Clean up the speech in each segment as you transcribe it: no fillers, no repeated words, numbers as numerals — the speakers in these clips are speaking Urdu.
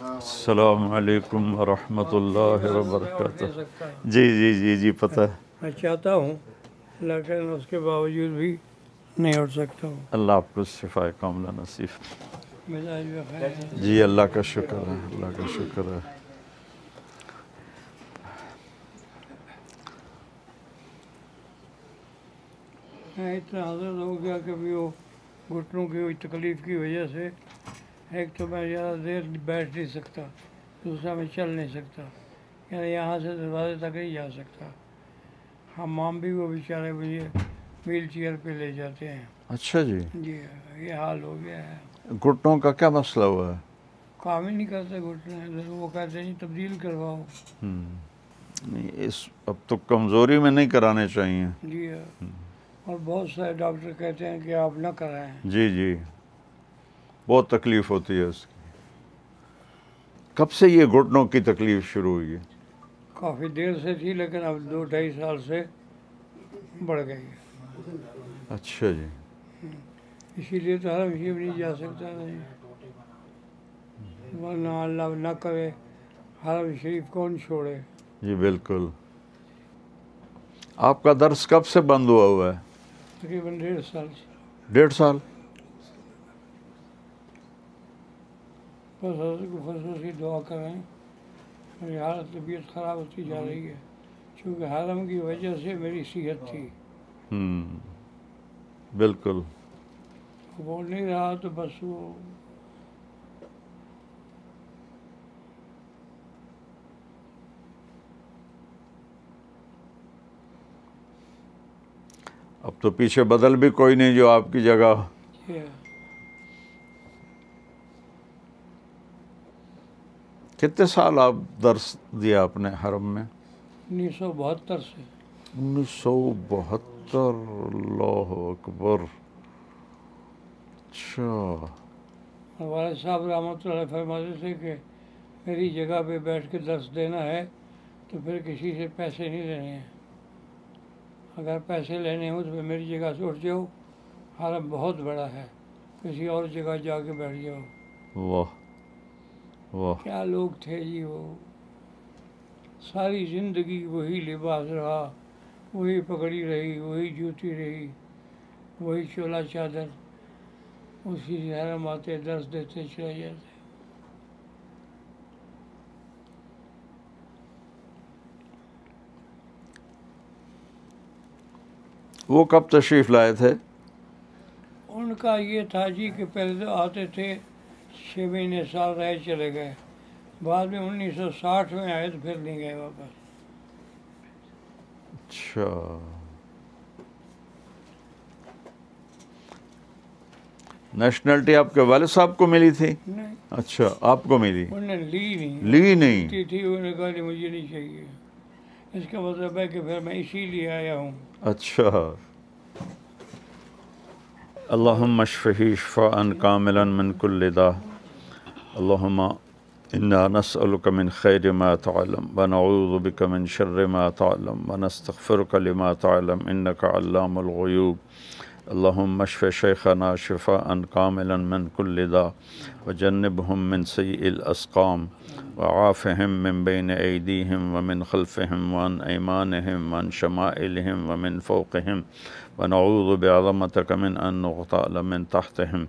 السلام علیکم ورحمۃ اللہ وبرکاتہ۔ جی پتہ ہے۔ میں چاہتا ہوں لیکن اس کے باوجود بھی نہیں اٹھ سکتا ہوں۔ اللہ آپ کو شفا کاملہ نصیب۔ مزاج بھی خیر ہے۔ جی اللہ کا شکر ہے، اللہ کا شکر ہے۔ میں اتنا حضرت ہو گیا کہ بھی وہ گھٹنوں کی ہوئی تکلیف کی وجہ سے ایک تو میں زیادہ دیر بیٹھ نہیں سکتا، دوسرا میں چل نہیں سکتا، یعنی یہاں سے دروازے تک نہیں جا سکتا۔ حمام بھی وہ بیچارے مجھے ویل چیئر پہ لے جاتے ہیں۔ اچھا جی، یہ حال ہو گیا ہے۔ گھٹنوں کا کیا مسئلہ ہوا ہے؟ کام ہی نہیں کرتے گھٹنے، وہ کہتے ہیں تبدیل کرواؤ۔ نہیں اب تو کمزوری میں نہیں کرانے چاہیے۔ جی اور بہت سارے ڈاکٹر کہتے ہیں کہ آپ نہ کرائیں۔ جی بہت تکلیف ہوتی ہے اس کی۔ کب سے یہ گھٹنوں کی تکلیف شروع ہوئی ہے؟ کافی دیر سے تھی لیکن اب 2-2.5 سال سے بڑھ گئی ہے۔ اچھا جی، اسی لیے تو حرم شریف نہیں جا سکتا نہیں، ورنہ اللہ نہ کرے حرم شریف کون چھوڑے۔ جی بالکل۔ آپ کا درس کب سے بند ہوا ہے؟ تقریباً 1.5 سال سے۔ 1.5 سال؟ بس حضرت کو خصوصی دعا کریں، میری حالت طبیعت خراب ہوتی جا رہی ہے، چونکہ حرم کی وجہ سے میری صحت تھی۔ بالکل۔ بول نہیں رہا تو بس وہ اب تو پیچھے بدل بھی کوئی نہیں جو آپ کی جگہ۔ کتنے سال آپ درس دیا اپنے حرم میں؟ 1972 سے۔ 1972، اللہ اکبر۔ اچھا۔ والد صاحب رحمۃ اللہ فرماتے تھے کہ میری جگہ پہ بیٹھ کے درس دینا ہے تو پھر کسی سے پیسے نہیں لینے ہیں، اگر پیسے لینے ہوں تو پھر میری جگہ سے اٹھ جاؤ، حرم بہت بڑا ہے، کسی اور جگہ جا کے بیٹھ جاؤ۔ واہ واہ، کیا لوگ تھے جی وہ! ساری زندگی وہی لباس رہا، وہی پگڑی رہی، وہی جوتی رہی، وہی چولا چادر، اسی سے حرم آتے درس دیتے چلے جاتے۔ وہ کب تشریف لائے تھے؟ ان کا یہ تھا جی کہ پہلے تو آتے تھے 6 مہینے سال رہے چلے گئے، بعد میں 1960 میں آئے تو پھر نہیں گئے واپس۔ اچھا۔ نیشنلٹی آپ کے والد صاحب کو ملی تھی؟ نہیں، اچھا آپ کو ملی؟ انہوں نے لی نہیں۔ لی نہیں؟ تھی انہوں نے کہا کہ مجھے نہیں چاہیے، اس کا مطلب ہے کہ پھر میں اسی لیے آیا ہوں۔ اچھا۔ اللہم اشفہ شفاء کاملا من کل داء، اللہم انا نسألک من خیر ما تعلم ونعوذ بک من شر ما تعلم ونستغفرک لما تعلم انک علام الغیوب، اللہم اشف شیخنا شفاء کاملا من کل داء وجنبہم من سیء الاسقام وعافہم من بین ایدیہم ومن خلفہم وعن ایمانہم وعن شمائلہم ومن فوقہم ونعوذ بعظمتک من ان نغتال من تحتہم،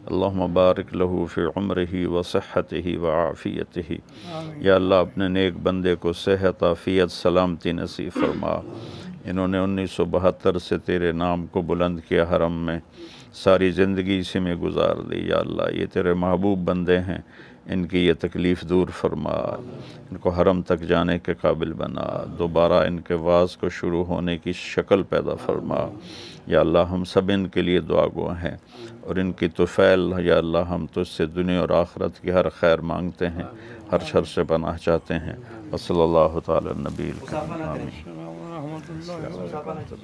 اللہم بارک لہ فی عمرہ وصحتہ وعافیتہ۔ یا اللہ اپنے نیک بندے کو صحت، عافیت، سلامتی نصیب فرما۔ انہوں نے 1972 سے تیرے نام کو بلند کیا حرم میں، ساری زندگی اسی میں گزار دی۔ یا اللہ یہ تیرے محبوب بندے ہیں، ان کی یہ تکلیف دور فرما، ان کو حرم تک جانے کے قابل بنا، دوبارہ ان کے وعظ کو شروع ہونے کی شکل پیدا فرما۔ یا اللہ ہم سب ان کے لیے دعا گو ہیں، اور ان کی طفیل یا اللہ ہم تجھ سے دنیا اور آخرت کی ہر خیر مانگتے ہیں، ہر شر سے پناہ چاہتے ہیں۔ وصلی اللہ تعالی النبی الکریم، آمین۔ السلام ورحمۃ اللہ وبرکاتہ۔